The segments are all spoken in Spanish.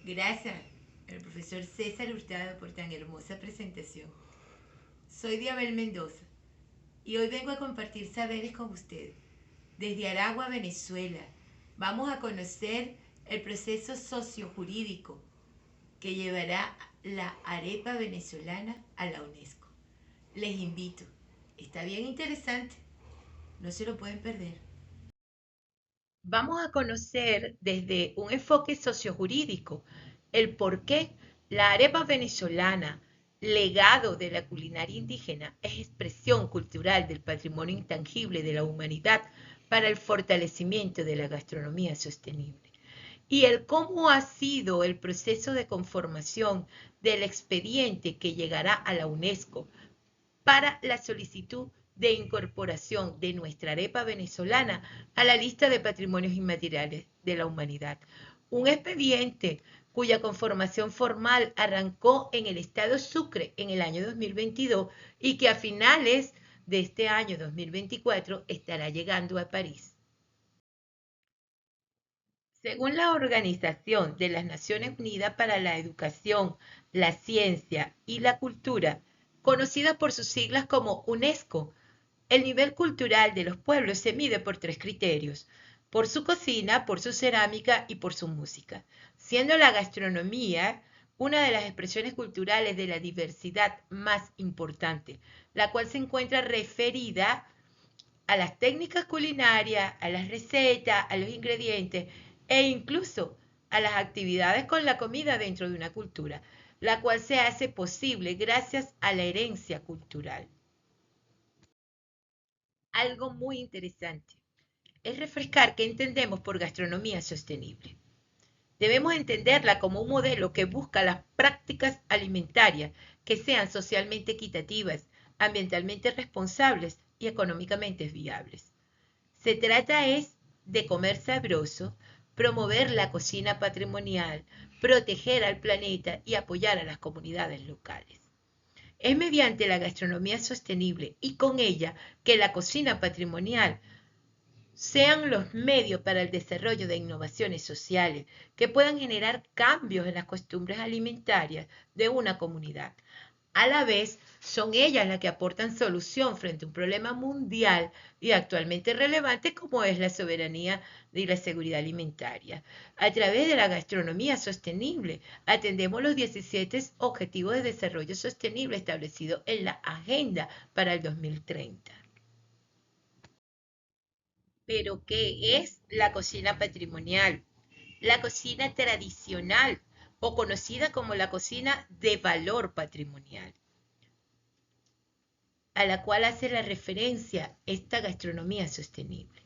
Gracias al profesor César Hurtado por tan hermosa presentación. Soy Diabel Mendoza y hoy vengo a compartir saberes con ustedes. Desde Aragua, Venezuela, vamos a conocer el proceso sociojurídico que llevará la arepa venezolana a la UNESCO. Les invito, está bien interesante, no se lo pueden perder. Vamos a conocer desde un enfoque sociojurídico el por qué la arepa venezolana, legado de la culinaria indígena, es expresión cultural del patrimonio intangible de la humanidad para el fortalecimiento de la gastronomía sostenible. Y el cómo ha sido el proceso de conformación del expediente que llegará a la UNESCO para la solicitud de incorporación de nuestra arepa venezolana a la lista de patrimonios inmateriales de la humanidad. Un expediente cuya conformación formal arrancó en el estado Sucre en el año 2022 y que a finales de este año 2024 estará llegando a París. Según la Organización de las Naciones Unidas para la Educación, la Ciencia y la Cultura, conocida por sus siglas como UNESCO, el nivel cultural de los pueblos se mide por tres criterios: por su cocina, por su cerámica y por su música, siendo la gastronomía una de las expresiones culturales de la diversidad más importante, la cual se encuentra referida a las técnicas culinarias, a las recetas, a los ingredientes e incluso a las actividades con la comida dentro de una cultura, la cual se hace posible gracias a la herencia cultural. Algo muy interesante es refrescar qué entendemos por gastronomía sostenible. Debemos entenderla como un modelo que busca las prácticas alimentarias que sean socialmente equitativas, ambientalmente responsables y económicamente viables. Se trata de comer sabroso, promover la cocina patrimonial, proteger al planeta y apoyar a las comunidades locales. Es mediante la gastronomía sostenible y con ella que la cocina patrimonial sean los medios para el desarrollo de innovaciones sociales que puedan generar cambios en las costumbres alimentarias de una comunidad. A la vez, son ellas las que aportan solución frente a un problema mundial y actualmente relevante como es la soberanía y la seguridad alimentaria. A través de la gastronomía sostenible, atendemos los 17 Objetivos de Desarrollo Sostenible establecidos en la Agenda para el 2030. Pero, ¿qué es la cocina patrimonial? La cocina tradicional o conocida como la cocina de valor patrimonial, a la cual hace la referencia esta gastronomía sostenible.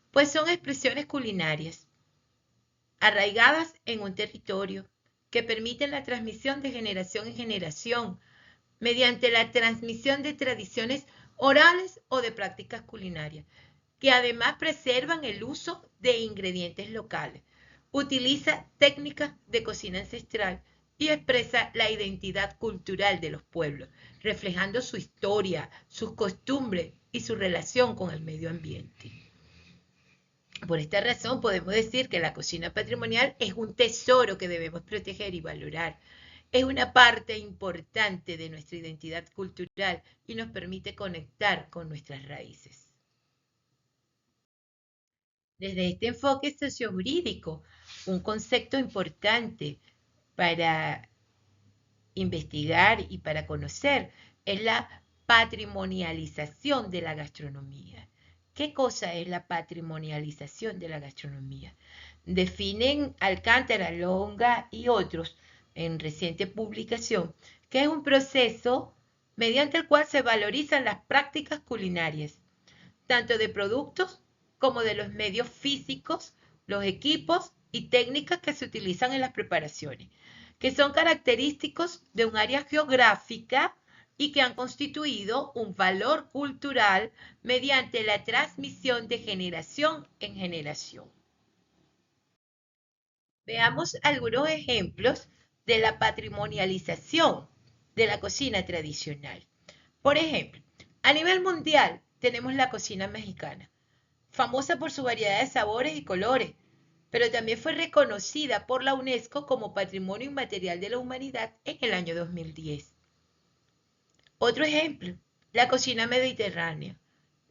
Pues son expresiones culinarias arraigadas en un territorio que permiten la transmisión de generación en generación mediante la transmisión de tradiciones orales o de prácticas culinarias, que además preservan el uso de ingredientes locales, utiliza técnicas de cocina ancestral y expresa la identidad cultural de los pueblos, reflejando su historia, sus costumbres y su relación con el medio ambiente. Por esta razón podemos decir que la cocina patrimonial es un tesoro que debemos proteger y valorar. Es una parte importante de nuestra identidad cultural y nos permite conectar con nuestras raíces. Desde este enfoque sociojurídico, un concepto importante para investigar y para conocer es la patrimonialización de la gastronomía. ¿Qué cosa es la patrimonialización de la gastronomía? Definen Alcántara, Longa y otros en reciente publicación que es un proceso mediante el cual se valorizan las prácticas culinarias, tanto de productos como de los medios físicos, los equipos y técnicas que se utilizan en las preparaciones, que son característicos de un área geográfica y que han constituido un valor cultural mediante la transmisión de generación en generación. Veamos algunos ejemplos de la patrimonialización de la cocina tradicional. Por ejemplo, a nivel mundial tenemos la cocina mexicana, famosa por su variedad de sabores y colores, pero también fue reconocida por la UNESCO como Patrimonio Inmaterial de la Humanidad en el año 2010. Otro ejemplo, la cocina mediterránea,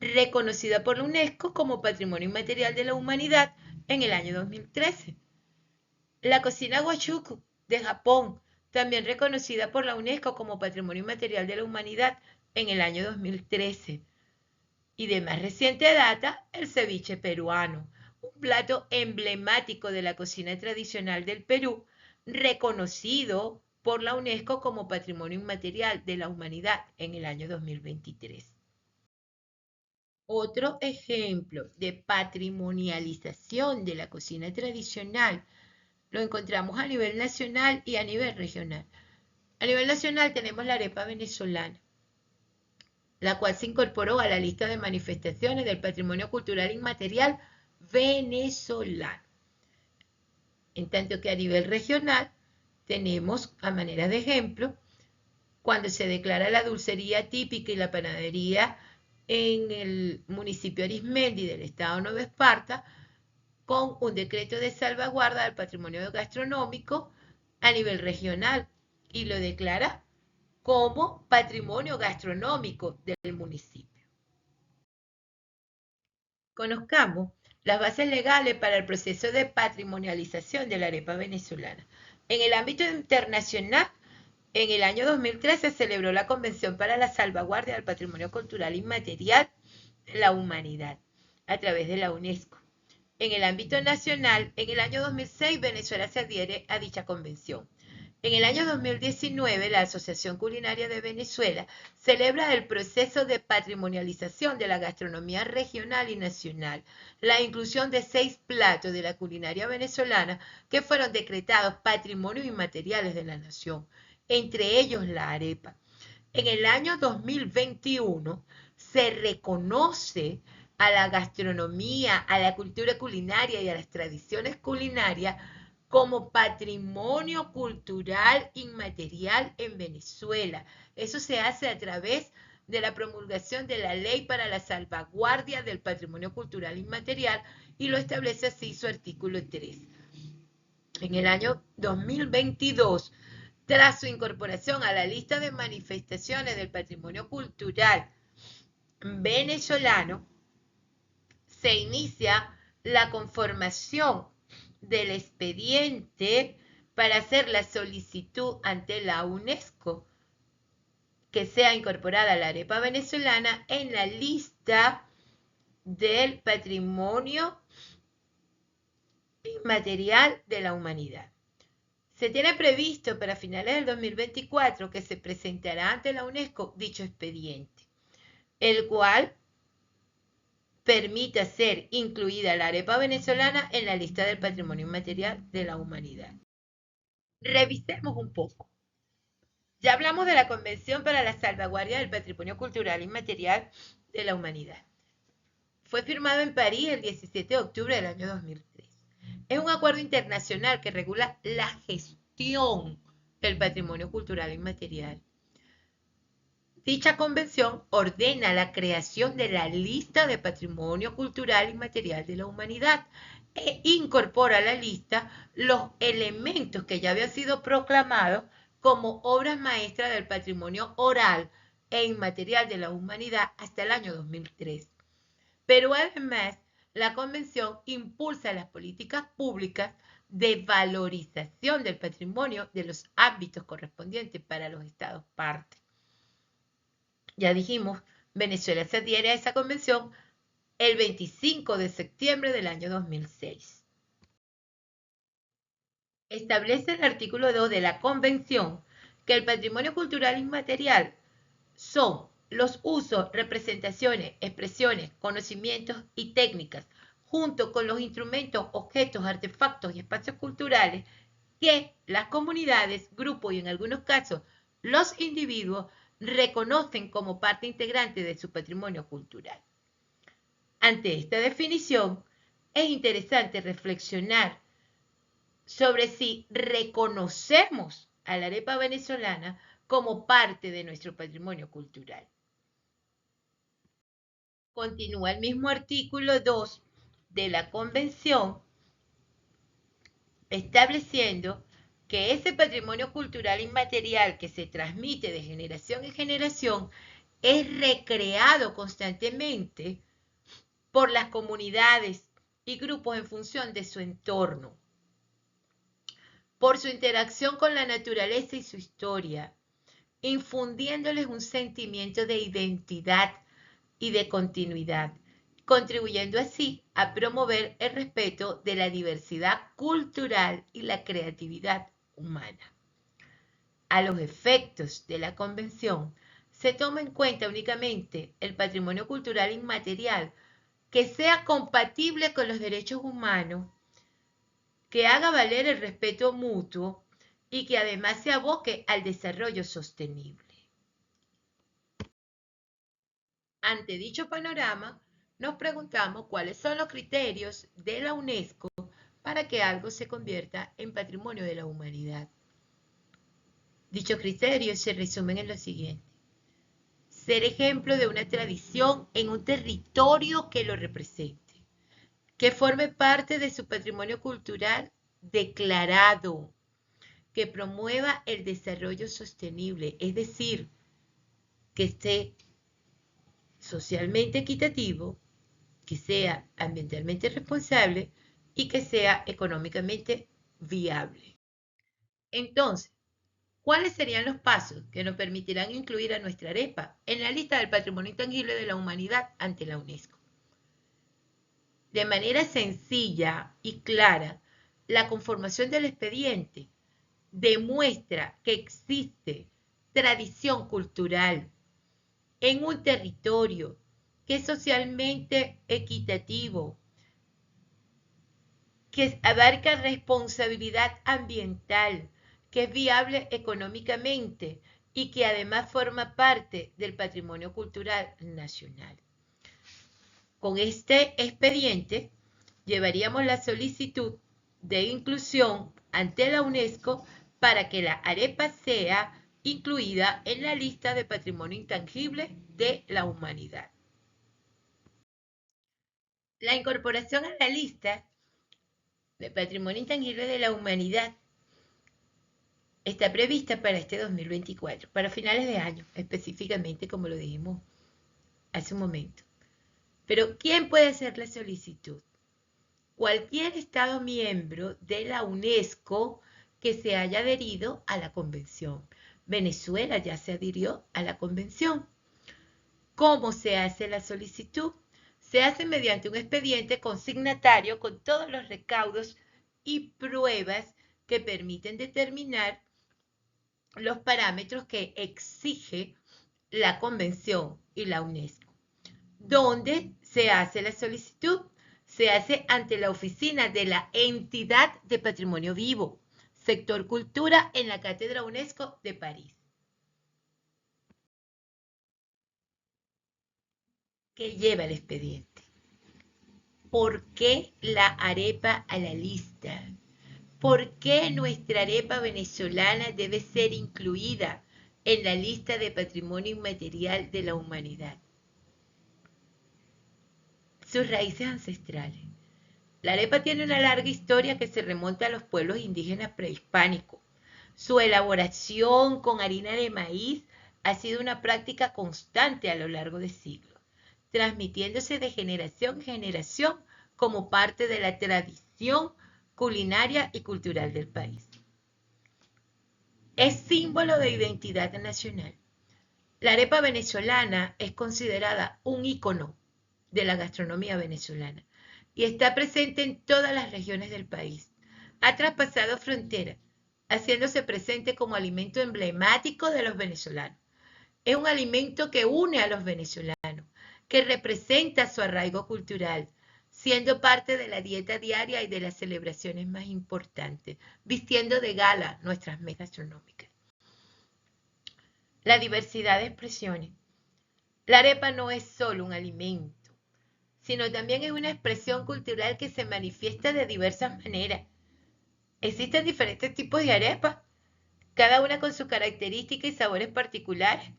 reconocida por la UNESCO como Patrimonio Inmaterial de la Humanidad en el año 2013. La cocina Huachuco de Japón, también reconocida por la UNESCO como Patrimonio Inmaterial de la Humanidad en el año 2013. Y de más reciente data, el ceviche peruano, un plato emblemático de la cocina tradicional del Perú, reconocido por la UNESCO como Patrimonio Inmaterial de la Humanidad en el año 2023. Otro ejemplo de patrimonialización de la cocina tradicional lo encontramos a nivel nacional y a nivel regional. A nivel nacional tenemos la arepa venezolana, la cual se incorporó a la lista de manifestaciones del patrimonio cultural inmaterial venezolano. En tanto que a nivel regional tenemos, a manera de ejemplo, cuando se declara la dulcería típica y la panadería en el municipio Arismendi del estado Nueva Esparta, con un decreto de salvaguarda del patrimonio gastronómico a nivel regional y lo declara como patrimonio gastronómico del municipio. Conozcamos las bases legales para el proceso de patrimonialización de la arepa venezolana. En el ámbito internacional, en el año 2013 se celebró la Convención para la Salvaguardia del Patrimonio Cultural Inmaterial de la Humanidad a través de la UNESCO. En el ámbito nacional, en el año 2006 Venezuela se adhiere a dicha convención. En el año 2019, la Asociación Culinaria de Venezuela celebra el proceso de patrimonialización de la gastronomía regional y nacional, la inclusión de 6 platos de la culinaria venezolana que fueron decretados patrimonios inmateriales de la nación, entre ellos la arepa. En el año 2021 se reconoce a la gastronomía, a la cultura culinaria y a las tradiciones culinarias como patrimonio cultural inmaterial en Venezuela. Eso se hace a través de la promulgación de la Ley para la Salvaguardia del Patrimonio Cultural Inmaterial y lo establece así su artículo 3. En el año 2022, tras su incorporación a la lista de manifestaciones del patrimonio cultural venezolano, se inicia la conformación del expediente para hacer la solicitud ante la UNESCO que sea incorporada la arepa venezolana en la lista del patrimonio inmaterial de la humanidad. Se tiene previsto para finales del 2024 que se presentará ante la UNESCO dicho expediente, el cual permita ser incluida la arepa venezolana en la lista del patrimonio inmaterial de la humanidad. Revisemos un poco. Ya hablamos de la Convención para la Salvaguardia del Patrimonio Cultural Inmaterial de la Humanidad. Fue firmado en París el 17 de octubre del año 2003. Es un acuerdo internacional que regula la gestión del patrimonio cultural inmaterial. Dicha convención ordena la creación de la lista de patrimonio cultural inmaterial de la humanidad e incorpora a la lista los elementos que ya habían sido proclamados como obras maestras del patrimonio oral e inmaterial de la humanidad hasta el año 2003. Pero además, la convención impulsa las políticas públicas de valorización del patrimonio de los ámbitos correspondientes para los estados partes. Ya dijimos, Venezuela se adhiere a esa convención el 25 de septiembre del año 2006. Establece el artículo 2 de la convención que el patrimonio cultural inmaterial son los usos, representaciones, expresiones, conocimientos y técnicas, junto con los instrumentos, objetos, artefactos y espacios culturales que las comunidades, grupos y en algunos casos los individuos reconocen como parte integrante de su patrimonio cultural. Ante esta definición, es interesante reflexionar sobre si reconocemos a la arepa venezolana como parte de nuestro patrimonio cultural. Continúa el mismo artículo 2 de la Convención estableciendo que ese patrimonio cultural inmaterial que se transmite de generación en generación es recreado constantemente por las comunidades y grupos en función de su entorno, por su interacción con la naturaleza y su historia, infundiéndoles un sentimiento de identidad y de continuidad, contribuyendo así a promover el respeto de la diversidad cultural y la creatividad humana. A los efectos de la Convención, se toma en cuenta únicamente el patrimonio cultural inmaterial que sea compatible con los derechos humanos, que haga valer el respeto mutuo y que además se aboque al desarrollo sostenible. Ante dicho panorama, nos preguntamos cuáles son los criterios de la UNESCO para que algo se convierta en patrimonio de la humanidad. Dichos criterios se resumen en lo siguiente: ser ejemplo de una tradición en un territorio que lo represente, que forme parte de su patrimonio cultural declarado, que promueva el desarrollo sostenible, es decir, que esté socialmente equitativo, que sea ambientalmente responsable y que sea económicamente viable. Entonces, ¿cuáles serían los pasos que nos permitirán incluir a nuestra arepa en la lista del patrimonio intangible de la humanidad ante la UNESCO? De manera sencilla y clara, la conformación del expediente demuestra que existe tradición cultural en un territorio que es socialmente equitativo, que abarca responsabilidad ambiental, que es viable económicamente y que además forma parte del patrimonio cultural nacional. Con este expediente llevaríamos la solicitud de inclusión ante la UNESCO para que la arepa sea incluida en la lista de patrimonio intangible de la humanidad. La incorporación a la lista de patrimonio intangible de la humanidad está prevista para este 2024, para finales de año, específicamente, como lo dijimos hace un momento. Pero, ¿quién puede hacer la solicitud? Cualquier Estado miembro de la UNESCO que se haya adherido a la Convención. Venezuela ya se adhirió a la Convención. ¿Cómo se hace la solicitud? Se hace mediante un expediente consignatario con todos los recaudos y pruebas que permiten determinar los parámetros que exige la Convención y la UNESCO. ¿Dónde se hace la solicitud? Se hace ante la oficina de la Entidad de Patrimonio Vivo, Sector Cultura, en la Cátedra UNESCO de París. ¿Qué lleva el expediente? ¿Por qué la arepa a la lista? ¿Por qué nuestra arepa venezolana debe ser incluida en la lista de patrimonio inmaterial de la humanidad? Sus raíces ancestrales. La arepa tiene una larga historia que se remonta a los pueblos indígenas prehispánicos. Su elaboración con harina de maíz ha sido una práctica constante a lo largo de siglos, transmitiéndose de generación en generación como parte de la tradición culinaria y cultural del país. Es símbolo de identidad nacional. La arepa venezolana es considerada un ícono de la gastronomía venezolana y está presente en todas las regiones del país. Ha traspasado fronteras, haciéndose presente como alimento emblemático de los venezolanos. Es un alimento que une a los venezolanos, que representa su arraigo cultural, siendo parte de la dieta diaria y de las celebraciones más importantes, vistiendo de gala nuestras mesas gastronómicas. La diversidad de expresiones. La arepa no es solo un alimento, sino también es una expresión cultural que se manifiesta de diversas maneras. Existen diferentes tipos de arepas, cada una con sus características y sabores particulares,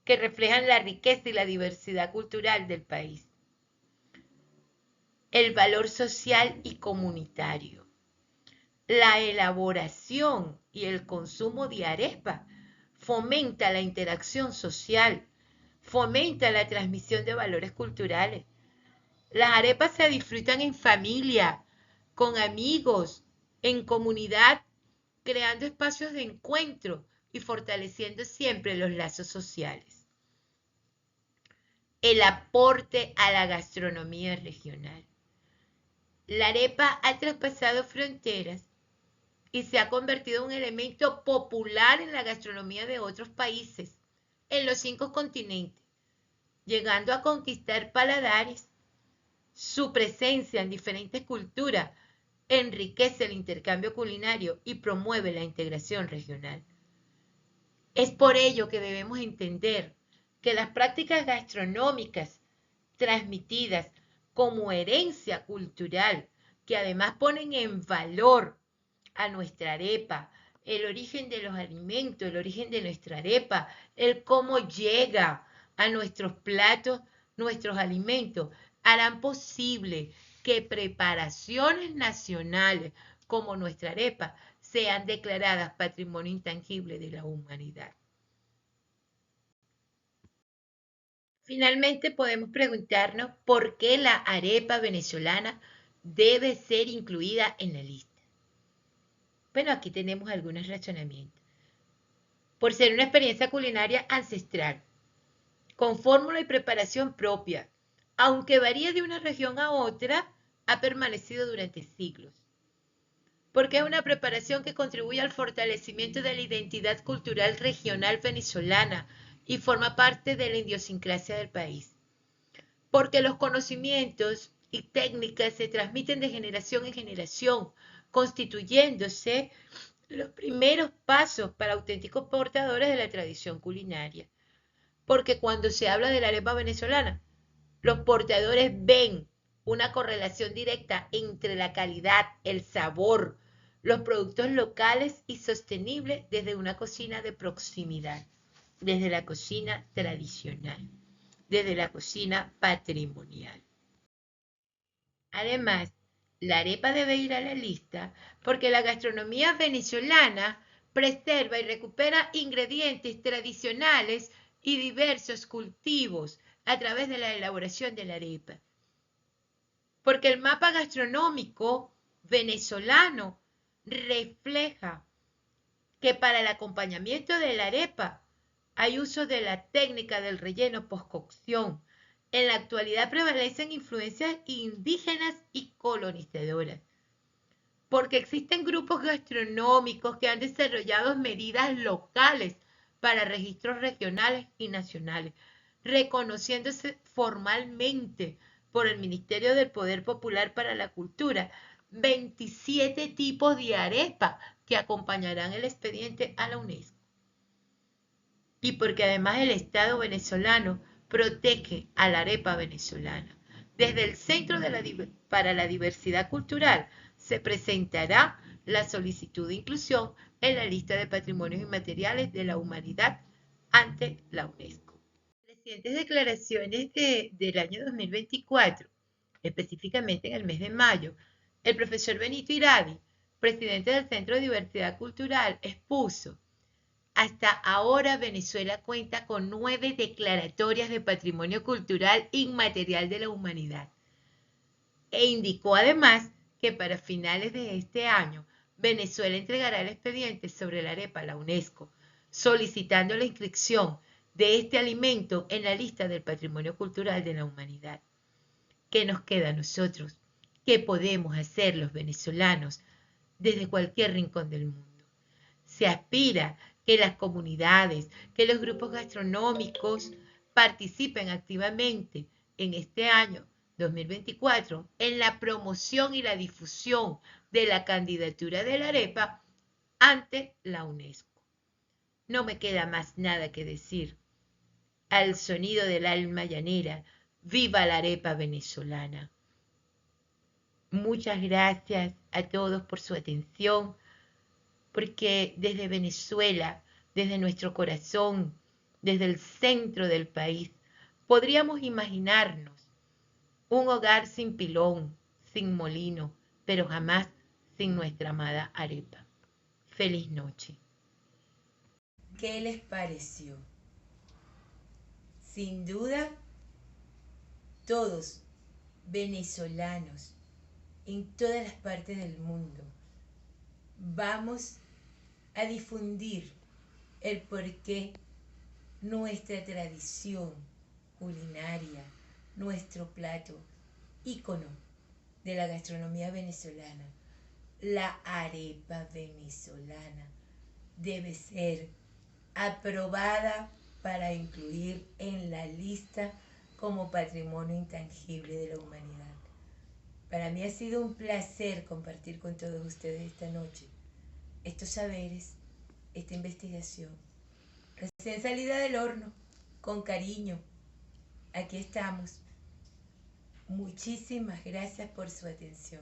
que reflejan la riqueza y la diversidad cultural del país. El valor social y comunitario. La elaboración y el consumo de arepa fomenta la interacción social, fomenta la transmisión de valores culturales. Las arepas se disfrutan en familia, con amigos, en comunidad, creando espacios de encuentro y fortaleciendo siempre los lazos sociales. El aporte a la gastronomía regional. La arepa ha traspasado fronteras y se ha convertido en un elemento popular en la gastronomía de otros países, en los 5 continentes, llegando a conquistar paladares. Su presencia en diferentes culturas enriquece el intercambio culinario y promueve la integración regional. Es por ello que debemos entender que las prácticas gastronómicas transmitidas como herencia cultural, que además ponen en valor a nuestra arepa, el origen de los alimentos, el origen de nuestra arepa, el cómo llega a nuestros platos, nuestros alimentos, harán posible que preparaciones nacionales como nuestra arepa sean declaradas patrimonio intangible de la humanidad. Finalmente podemos preguntarnos por qué la arepa venezolana debe ser incluida en la lista. Bueno, aquí tenemos algunos razonamientos. Por ser una experiencia culinaria ancestral, con fórmula y preparación propia, aunque varía de una región a otra, ha permanecido durante siglos. Porque es una preparación que contribuye al fortalecimiento de la identidad cultural regional venezolana y forma parte de la idiosincrasia del país. Porque los conocimientos y técnicas se transmiten de generación en generación, constituyéndose los primeros pasos para auténticos portadores de la tradición culinaria. Porque cuando se habla de la arepa venezolana, los portadores ven una correlación directa entre la calidad, el sabor, los productos locales y sostenibles desde una cocina de proximidad, desde la cocina tradicional, desde la cocina patrimonial. Además, la arepa debe ir a la lista porque la gastronomía venezolana preserva y recupera ingredientes tradicionales y diversos cultivos a través de la elaboración de la arepa. Porque el mapa gastronómico venezolano refleja que para el acompañamiento de la arepa hay uso de la técnica del relleno postcocción. En la actualidad prevalecen influencias indígenas y colonizadoras, porque existen grupos gastronómicos que han desarrollado medidas locales para registros regionales y nacionales, reconociéndose formalmente por el Ministerio del Poder Popular para la Cultura 27 tipos de arepa que acompañarán el expediente a la UNESCO. Y porque además el Estado venezolano protege a la arepa venezolana. Desde el Centro para la Diversidad Cultural se presentará la solicitud de inclusión en la lista de patrimonios inmateriales de la humanidad ante la UNESCO. Recientes declaraciones del año 2024, específicamente en el mes de mayo, el profesor Benito Iradi, presidente del Centro de Diversidad Cultural, expuso: hasta ahora Venezuela cuenta con 9 declaratorias de patrimonio cultural inmaterial de la humanidad. E indicó además que para finales de este año Venezuela entregará el expediente sobre la arepa a la UNESCO, solicitando la inscripción de este alimento en la lista del patrimonio cultural de la humanidad. ¿Qué nos queda a nosotros? ¿Qué podemos hacer los venezolanos desde cualquier rincón del mundo? Se aspira que las comunidades, que los grupos gastronómicos participen activamente en este año 2024 en la promoción y la difusión de la candidatura de la arepa ante la UNESCO. No me queda más nada que decir. Al sonido del alma llanera, viva la arepa venezolana. Muchas gracias a todos por su atención, porque desde Venezuela, desde nuestro corazón, desde el centro del país, podríamos imaginarnos un hogar sin pilón, sin molino, pero jamás sin nuestra amada arepa. Feliz noche. ¿Qué les pareció? Sin duda, todos venezolanos en todas las partes del mundo vamos a difundir el porqué nuestra tradición culinaria, nuestro plato ícono de la gastronomía venezolana, la arepa venezolana, debe ser aprobada para incluir en la lista como patrimonio intangible de la humanidad. Para mí ha sido un placer compartir con todos ustedes esta noche estos saberes, esta investigación, recién salida del horno, con cariño. Aquí estamos. Muchísimas gracias por su atención.